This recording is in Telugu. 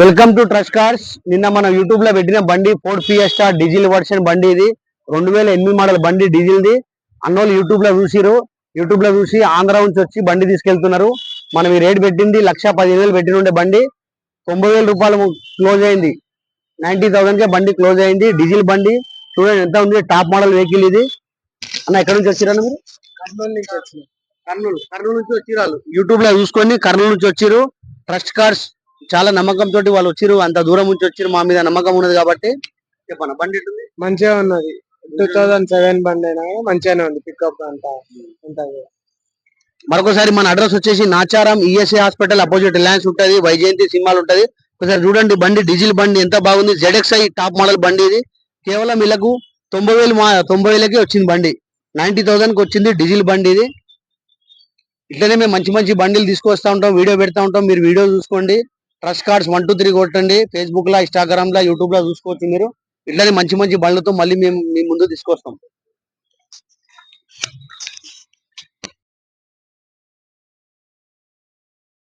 Welcome to trust cars. నిన్న మన యూట్యూబ్ లో పెట్టిన బండి ఫోర్డ్ ఫియస్టా డీజిల్ వర్షన్ బండి. ఇది 2008 మోడల్ బండి డీజిల్ది. అన్నోళ్ళు యూట్యూబ్ లో చూసి ఆంధ్ర నుంచి వచ్చి బండి తీసుకెళ్తున్నారు. మనం ఈ రేట్ పెట్టింది 1,15,000 పెట్టిన ఉండే బండి 90,000 రూపాయలు క్లోజ్ అయింది. 90,000 కే బండి క్లోజ్ అయింది. డీజిల్ బండి చూడండి ఎంత ఉంది. టాప్ మోడల్ వెహికల్ ఇది. అన్న ఎక్కడి నుంచి వచ్చిరా మీరు? కర్నూలు నుంచి వచ్చిరాలు. యూట్యూబ్ లో చూసుకొని కర్నూలు నుంచి వచ్చిరు. ట్రస్ట్ కార్స్ చాలా నమ్మకం తోటి వాళ్ళు వచ్చిరు. అంత దూరం నుంచి వచ్చిరు. మా మీద నమ్మకం ఉన్నది కాబట్టి చెప్పన్న బండి మంచిగా ఉన్నది. 2007 బండి అయినా మంచిగానే ఉంది. పికప్ అంతా ఉంటది. మరొకసారి మన అడ్రస్ వచ్చేసి Nacharam ESI hospital opposite Reliance ఉంటది. వైజయంతి సినిమాలు ఉంటది. ఒకసారి చూడండి బండి డీజిల్ బండి ఎంత బాగుంది. ZXi టాప్ మోడల్ బండి ఇది. కేవలం వీళ్ళకు 90,000కి వచ్చింది బండి. 90,000కి వచ్చింది డీజిల్ బండి ఇది. ఇట్లనే మేము మంచి మంచి బండిలు తీసుకొస్తా ఉంటాం, వీడియో పెడతా ఉంటాం. మీరు వీడియో చూసుకోండి. ట్రస్ట్ కార్డ్స్ 1 2 3 కొట్టండి. ఫేస్బుక్ లో, ఇన్స్టాగ్రామ్ లో, యూట్యూబ్ లో చూసుకోవచ్చు మీరు. ఇట్లనే మంచి మంచి బండ్లతో మళ్ళీ మేము మీ ముందు తీసుకొస్తాం.